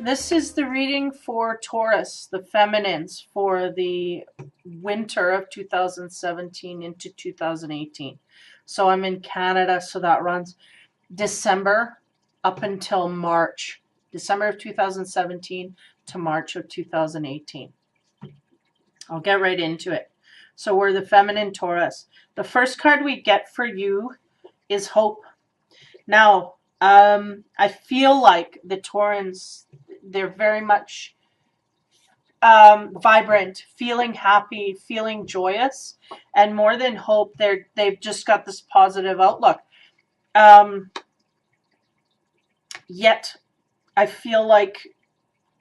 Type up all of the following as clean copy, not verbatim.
This is the reading for Taurus, the feminines, for the winter of 2017 into 2018. So I'm in Canada, so that runs December up until March. December of 2017 to March of 2018. I'll get right into it. So we're the feminine Taurus. The first card we get for you is hope. Now, I feel like the Taurans, they're very much vibrant, feeling happy, feeling joyous, and more than hope, they've just got this positive outlook. Yet, I feel like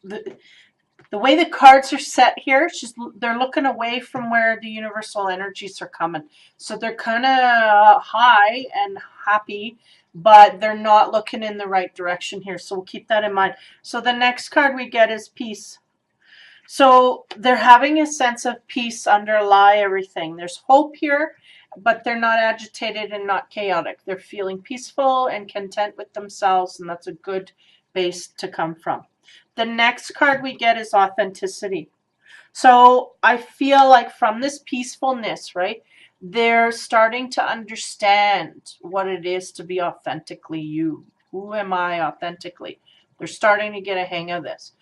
the way the cards are set here, they're looking away from where the universal energies are coming. So they're kind of high and happy, but they're not looking in the right direction here. So we'll keep that in mind. So the next card we get is peace. So they're having a sense of peace underlie everything. There's hope here, but they're not agitated and not chaotic. They're feeling peaceful and content with themselves, and that's a good base to come from. The next card we get is authenticity. So I feel like from this peacefulness, right, they're starting to understand what it is to be authentically you. Who am I authentically? They're starting to get a hang of this.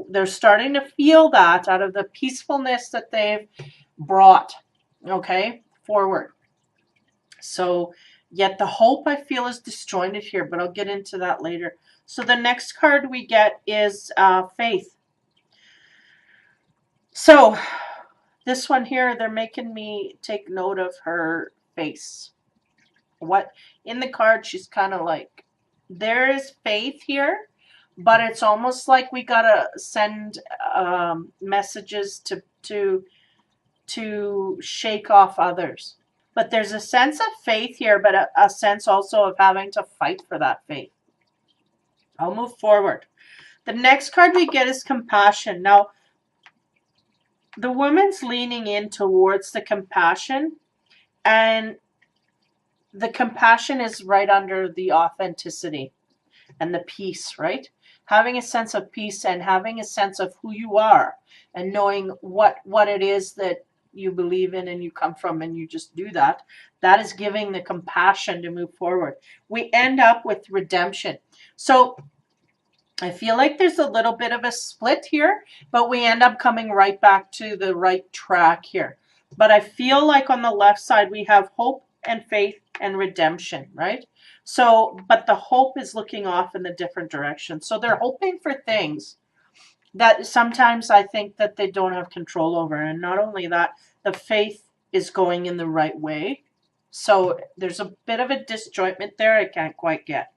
They're starting to feel that out of the peacefulness that they've brought, okay, forward. So, yet the hope I feel is disjointed here, but I'll get into that later. So the next card we get is faith. So this one here, they're making me take note of her face. What in the card, she's kind of like, there is faith here, but it's almost like we gotta send messages to shake off others. But there's a sense of faith here, but a sense also of having to fight for that faith. I'll move forward. The next card we get is compassion. Now, the woman's leaning in towards the compassion, and the compassion is right under the authenticity and the peace, right? Having a sense of peace and having a sense of who you are and knowing what it is that you believe in and you come from, and you just do that. That is giving the compassion to move forward. We end up with redemption. So I feel like there's a little bit of a split here, but we end up coming right back to the right track here. But I feel like on the left side, we have hope and faith and redemption, right? So, but the hope is looking off in a different direction. So they're hoping for things that sometimes I think that they don't have control over. And not only that, the faith is going in the right way. So there's a bit of a disjointment there I can't quite get.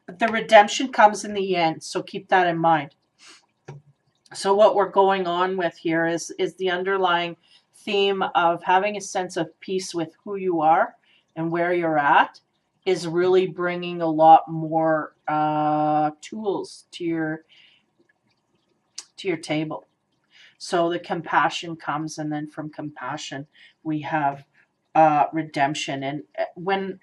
But the redemption comes in the end, so keep that in mind. So what we're going on with here is the underlying theme of having a sense of peace with who you are and where you're at is really bringing a lot more tools to your table. So the compassion comes, and then from compassion we have redemption. And when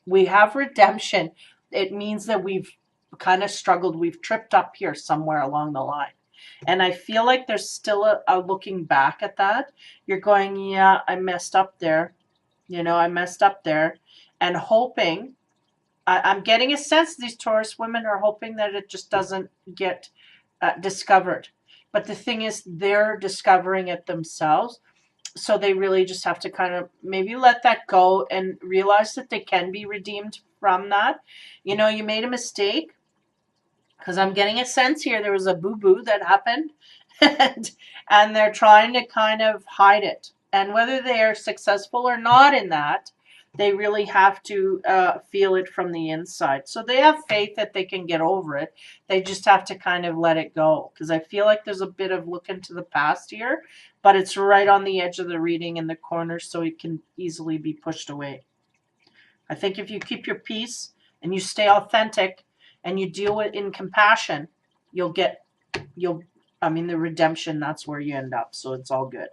we have redemption, it means that we've kind of struggled. We've tripped up here somewhere along the line. And I feel like there's still a looking back at that. You're going, yeah, I messed up there. You know, I messed up there. And hoping, I'm getting a sense these Taurus women are hoping that it just doesn't get discovered. But the thing is, they're discovering it themselves. So they really just have to kind of maybe let that go and realize that they can be redeemed from that. You know, you made a mistake, because I'm getting a sense here there was a boo-boo that happened, and they're trying to kind of hide it. And whether they are successful or not in that, they really have to feel it from the inside. So they have faith that they can get over it. They just have to kind of let it go, because I feel like there's a bit of look into the past here, but it's right on the edge of the reading in the corner, so it can easily be pushed away. I think if you keep your peace and you stay authentic and you deal with in compassion, the redemption, that's where you end up. So it's all good.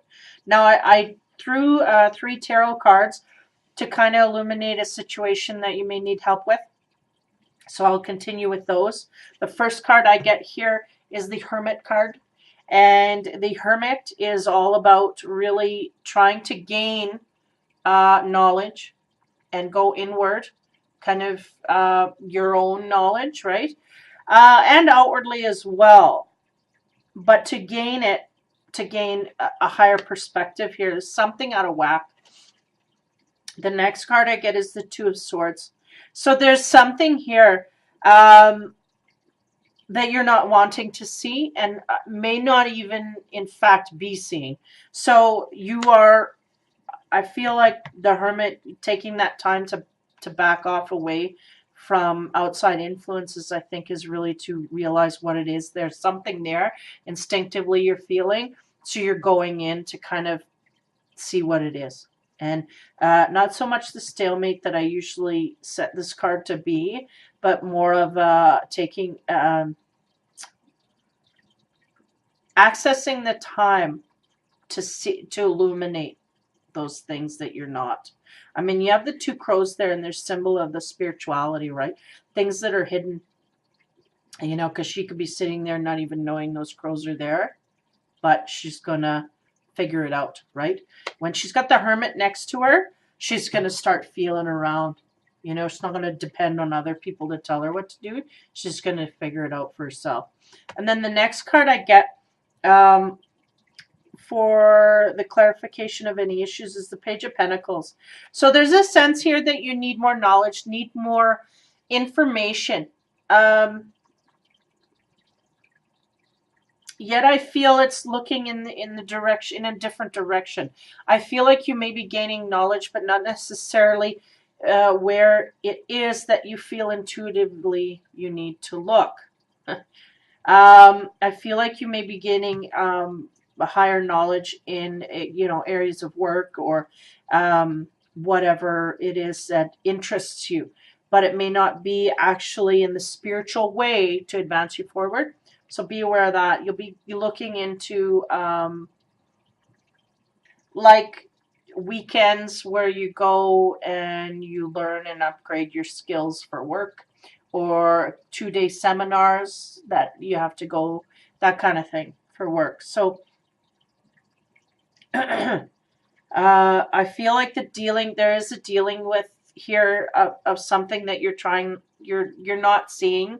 Now I threw 3 tarot cards to kind of illuminate a situation that you may need help with. So I'll continue with those. The first card I get here is the Hermit card. And the Hermit is all about really trying to gain knowledge and go inward, kind of your own knowledge, right? And outwardly as well. But to gain it, to gain a higher perspective here, there's something out of whack. The next card I get is the Two of Swords. So there's something here that you're not wanting to see and may not even, in fact, be seeing. So you are, I feel like the Hermit taking that time to back off away from outside influences, I think, is really to realize what it is. There's something there instinctively you're feeling. So you're going in to kind of see what it is. And not so much the stalemate that I usually set this card to be, but more of taking, accessing the time to see, to illuminate those things that you're not. I mean, you have the two crows there, and there's symbol of the spirituality, right? Things that are hidden, you know, because she could be sitting there not even knowing those crows are there, but she's gonna figure it out, right? When she's got the Hermit next to her, she's gonna start feeling around. You know, she's not gonna depend on other people to tell her what to do. She's gonna figure it out for herself. And then the next card I get for the clarification of any issues is the Page of Pentacles. So there's a sense here that you need more knowledge, need more information. Yet I feel it's looking in the direction, in a different direction. I feel like you may be gaining knowledge, but not necessarily where it is that you feel intuitively you need to look. I feel like you may be gaining a higher knowledge in, you know, areas of work or whatever it is that interests you, but it may not be actually in the spiritual way to advance you forward. So be aware of that. You'll be looking into like weekends where you go and you learn and upgrade your skills for work, or 2-day seminars that you have to go, that kind of thing for work. So I feel like there is a dealing with here of something that you're not seeing.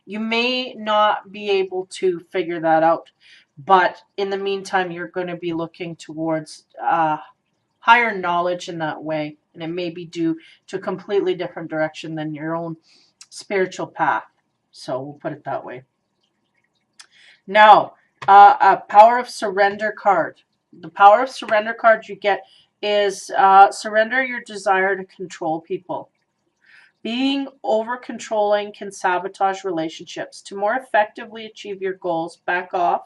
You may not be able to figure that out, but in the meantime, you're going to be looking towards higher knowledge in that way, and it may be due to a completely different direction than your own spiritual path. So we'll put it that way. Now, a Power of Surrender card. The Power of Surrender card you get is surrender your desire to control people. Being over-controlling can sabotage relationships. To more effectively achieve your goals, back off,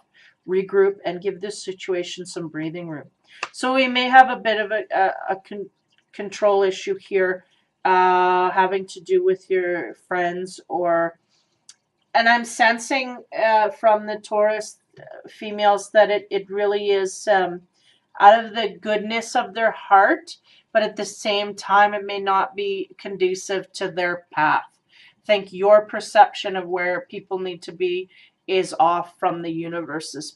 regroup, and give this situation some breathing room. So we may have a bit of a control issue here, having to do with your friends, and I'm sensing from the Taurus females that it really is out of the goodness of their heart, but at the same time, it may not be conducive to their path. I think your perception of where people need to be is off from the universe's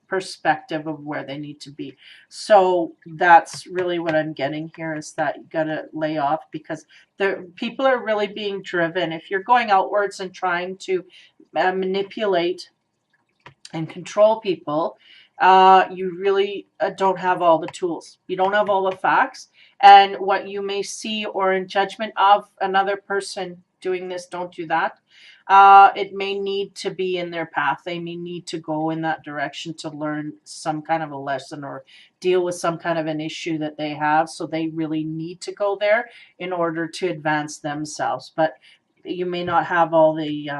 perspective of where they need to be. So that's really what I'm getting here, is that you got to lay off, because the people are really being driven. If you're going outwards and trying to manipulate and control people, you really don't have all the tools. You don't have all the facts. And what you may see or in judgment of another person doing this, don't do that. It may need to be in their path. They may need to go in that direction to learn some kind of a lesson or deal with some kind of an issue that they have. So they really need to go there in order to advance themselves. But you may not have all the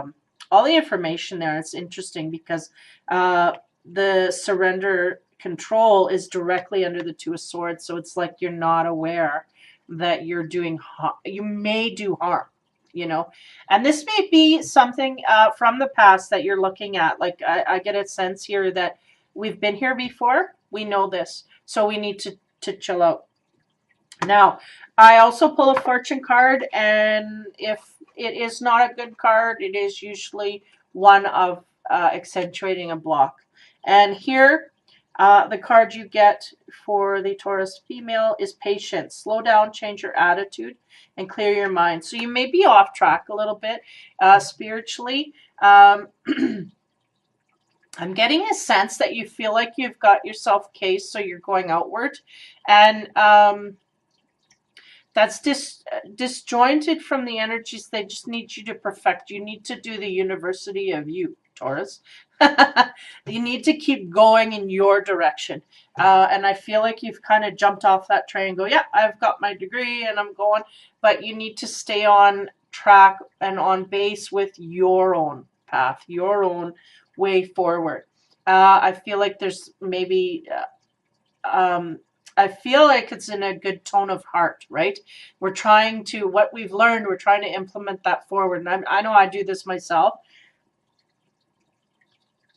information there. It's interesting because the surrender control is directly under the Two of Swords, so it's like you're not aware that you're doing you may do harm, you know. And this may be something from the past that you're looking at. Like I get a sense here that we've been here before, we know this, so we need to chill out. Now, I also pull a Fortune card, and if it is not a good card, it is usually one of accentuating a block. And here, the card you get for the Taurus female is patience. Slow down, change your attitude, and clear your mind. So you may be off track a little bit spiritually. I'm getting a sense that you feel like you've got yourself cased, so you're going outward. And that's disjointed from the energies. They just need you to perfect. You need to do the university of you, Taurus. You need to keep going in your direction. And I feel like you've kind of jumped off that train and go, yeah, I've got my degree and I'm going. But you need to stay on track and on base with your own path, your own way forward. I feel like there's maybe... I feel like it's in a good tone of heart, right? We're trying to, what we've learned, we're trying to implement that forward. And I know I do this myself.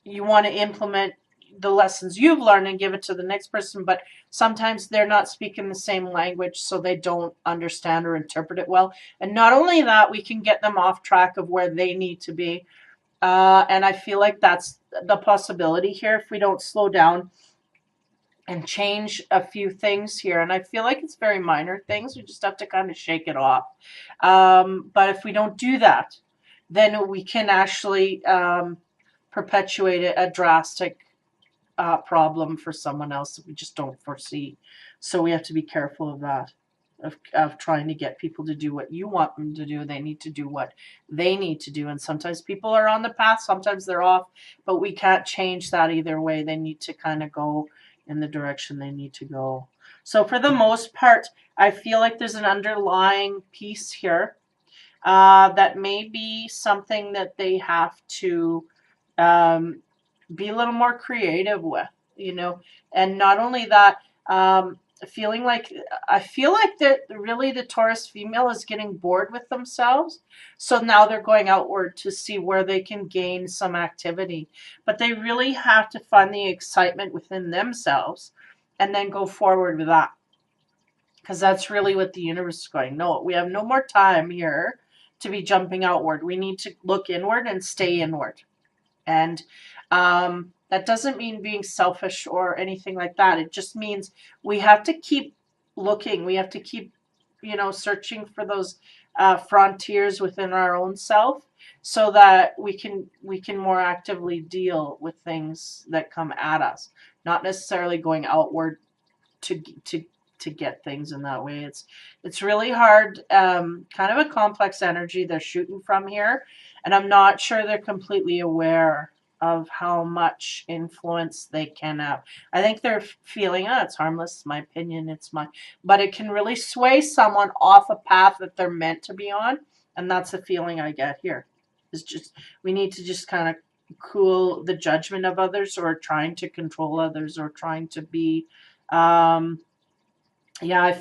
You want to implement the lessons you've learned and give it to the next person, but sometimes they're not speaking the same language, so they don't understand or interpret it well. And not only that, we can get them off track of where they need to be. And I feel like that's the possibility here if we don't slow down and change a few things here. And I feel like it's very minor things. We just have to kind of shake it off. But if we don't do that, then we can actually perpetuate a drastic problem for someone else that we just don't foresee. So we have to be careful of that, of trying to get people to do what you want them to do. They need to do what they need to do. And sometimes people are on the path, sometimes they're off, but we can't change that either way. They need to kind of go in the direction they need to go. So for the most part, I feel like there's an underlying piece here that may be something that they have to be a little more creative with, you know. And not only that, I feel like that really the Taurus female is getting bored with themselves. So now they're going outward to see where they can gain some activity. But they really have to find the excitement within themselves and then go forward with that. Because that's really what the universe is going. No, we have no more time here to be jumping outward. We need to look inward and stay inward. And that doesn't mean being selfish or anything like that. It just means we have to keep looking. We have to keep, you know, searching for those frontiers within our own self, so that we can more actively deal with things that come at us. Not necessarily going outward to get things in that way. It's really hard. Kind of a complex energy they're shooting from here, and I'm not sure they're completely aware of how much influence they can have. I think they're feeling, it's harmless, it's my opinion, but it can really sway someone off a path that they're meant to be on. And that's the feeling I get here. It's just, we need to just kind of cool the judgment of others, or trying to control others, or trying to be, I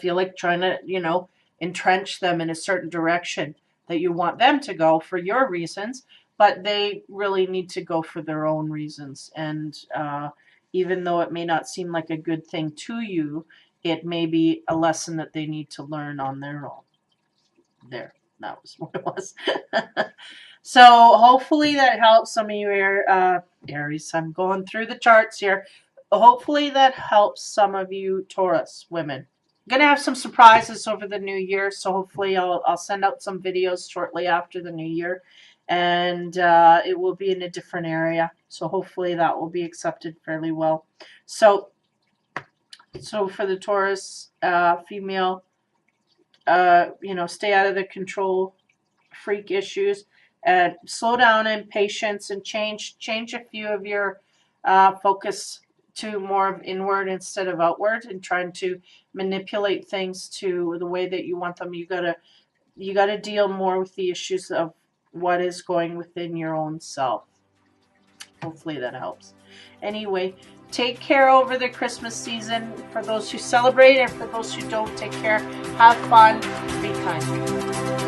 feel like trying to, you know, entrench them in a certain direction that you want them to go for your reasons. But they really need to go for their own reasons. And even though it may not seem like a good thing to you, it may be a lesson that they need to learn on their own. There, that was what it was. So hopefully that helps some of you Aries. I'm going through the charts here. Hopefully that helps some of you Taurus women. I'm going to have some surprises over the new year. So hopefully I'll send out some videos shortly after the new year. And it will be in a different area, so hopefully that will be accepted fairly well. So for the Taurus female, you know, stay out of the control freak issues, and slow down in patience, and change a few of your focus to more of inward instead of outward, and trying to manipulate things to the way that you want them. You gotta deal more with the issues of what is going within your own self. Hopefully that helps. Anyway, take care over the Christmas season. For those who celebrate, and for those who don't, take care. Have fun. Be kind.